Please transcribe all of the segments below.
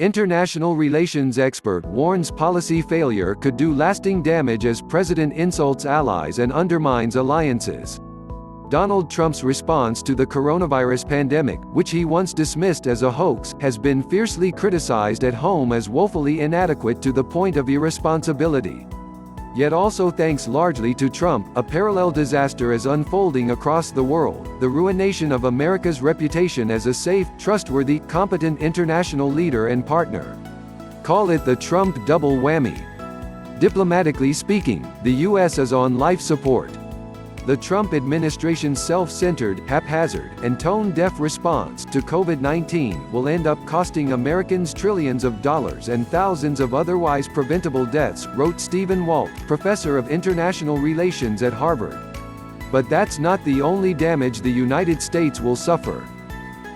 International relations expert warns policy failure could do lasting damage as president insults allies and undermines alliances. Donald Trump's response to the coronavirus pandemic, which he once dismissed as a hoax, has been fiercely criticized at home as woefully inadequate to the point of irresponsibility. Yet also thanks largely to Trump, a parallel disaster is unfolding across the world, the ruination of America's reputation as a safe, trustworthy, competent international leader and partner. Call it the Trump double whammy. Diplomatically speaking, the U.S. is on life support. The Trump administration's self-centered, haphazard, and tone-deaf response to COVID-19 will end up costing Americans trillions of dollars and thousands of otherwise preventable deaths, wrote Stephen Walt, professor of international relations at Harvard. But that's not the only damage the United States will suffer.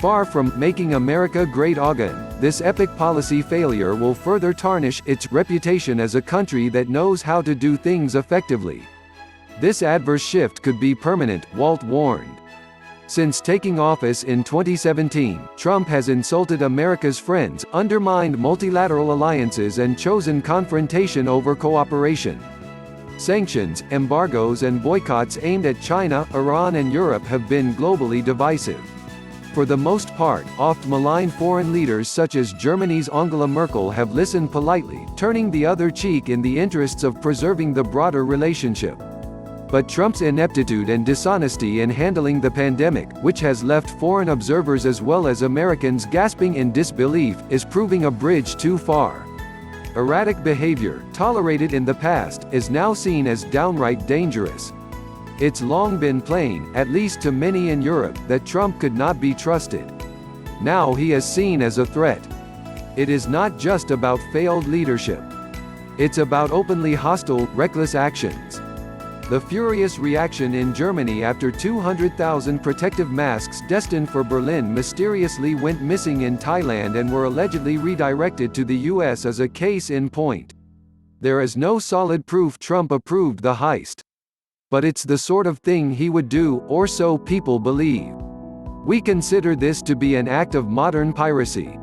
Far from making America great again, this epic policy failure will further tarnish its reputation as a country that knows how to do things effectively. This adverse shift could be permanent, Walt warned. Since taking office in 2017, Trump has insulted America's friends, undermined multilateral alliances and chosen confrontation over cooperation. Sanctions, embargoes and boycotts aimed at China, Iran and Europe have been globally divisive. For the most part, oft-maligned foreign leaders such as Germany's Angela Merkel have listened politely, turning the other cheek in the interests of preserving the broader relationship. But Trump's ineptitude and dishonesty in handling the pandemic, which has left foreign observers as well as Americans gasping in disbelief, is proving a bridge too far. Erratic behavior, tolerated in the past, is now seen as downright dangerous. It's long been plain, at least to many in Europe, that Trump could not be trusted. Now he is seen as a threat. It is not just about failed leadership. It's about openly hostile, reckless actions. The furious reaction in Germany after 200,000 protective masks destined for Berlin mysteriously went missing in Thailand and were allegedly redirected to the US is a case in point. There is no solid proof Trump approved the heist. But it's the sort of thing he would do, or so people believe. We consider this to be an act of modern piracy.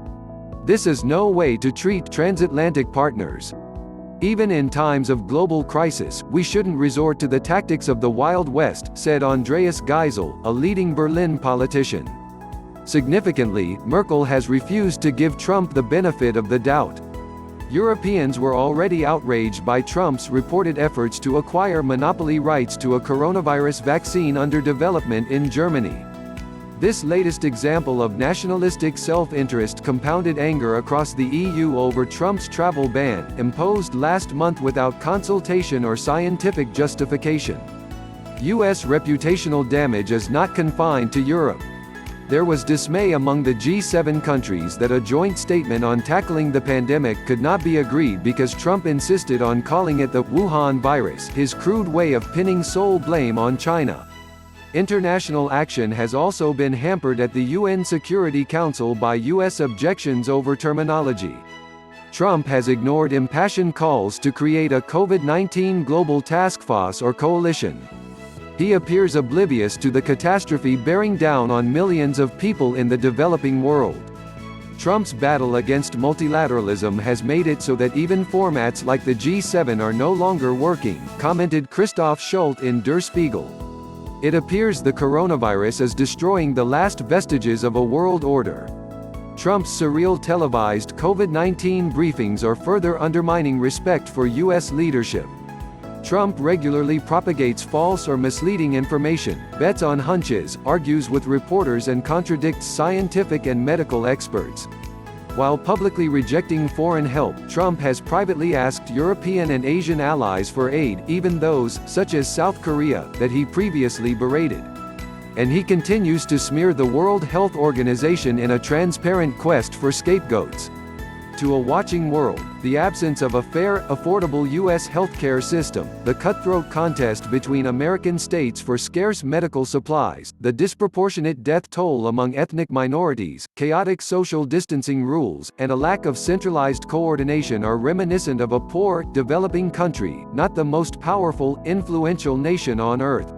This is no way to treat transatlantic partners. Even in times of global crisis, we shouldn't resort to the tactics of the Wild West, said Andreas Geisel, a leading Berlin politician. Significantly, Merkel has refused to give Trump the benefit of the doubt. Europeans were already outraged by Trump's reported efforts to acquire monopoly rights to a coronavirus vaccine under development in Germany. This latest example of nationalistic self-interest compounded anger across the EU over Trump's travel ban, imposed last month without consultation or scientific justification. US reputational damage is not confined to Europe. There was dismay among the G7 countries that a joint statement on tackling the pandemic could not be agreed because Trump insisted on calling it the Wuhan virus, his crude way of pinning sole blame on China. International action has also been hampered at the UN Security Council by US objections over terminology. Trump has ignored impassioned calls to create a COVID-19 global task force or coalition. He appears oblivious to the catastrophe bearing down on millions of people in the developing world. Trump's battle against multilateralism has made it so that even formats like the G7 are no longer working, commented Christoph Schult in Der Spiegel. It appears the coronavirus is destroying the last vestiges of a world order. Trump's surreal televised COVID-19 briefings are further undermining respect for U.S. leadership. Trump regularly propagates false or misleading information, bets on hunches, argues with reporters and contradicts scientific and medical experts. While publicly rejecting foreign help, Trump has privately asked European and Asian allies for aid, even those, such as South Korea, that he previously berated. And he continues to smear the World Health Organization in a transparent quest for scapegoats. To a watching world, the absence of a fair, affordable U.S. healthcare system, the cutthroat contest between American states for scarce medical supplies, the disproportionate death toll among ethnic minorities, chaotic social distancing rules, and a lack of centralized coordination are reminiscent of a poor, developing country, not the most powerful, influential nation on earth.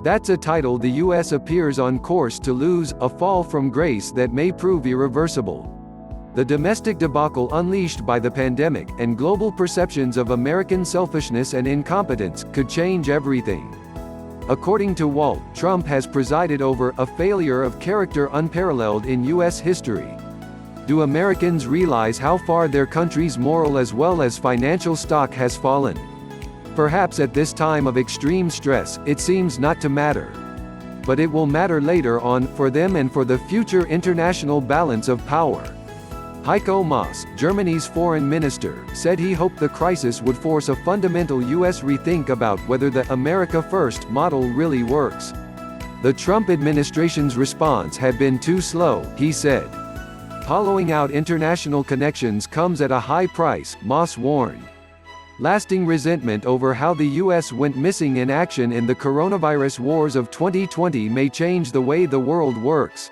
That's a title the U.S. appears on course to lose, a fall from grace that may prove irreversible. The domestic debacle unleashed by the pandemic, and global perceptions of American selfishness and incompetence, could change everything. According to Walt, Trump has presided over a failure of character unparalleled in U.S. history. Do Americans realize how far their country's moral as well as financial stock has fallen? Perhaps at this time of extreme stress, it seems not to matter. But it will matter later on, for them and for the future international balance of power. Heiko Maas, Germany's foreign minister, said he hoped the crisis would force a fundamental U.S. rethink about whether the America First model really works. The Trump administration's response had been too slow, he said. Hollowing out international connections comes at a high price, Maas warned. Lasting resentment over how the U.S. went missing in action in the coronavirus wars of 2020 may change the way the world works.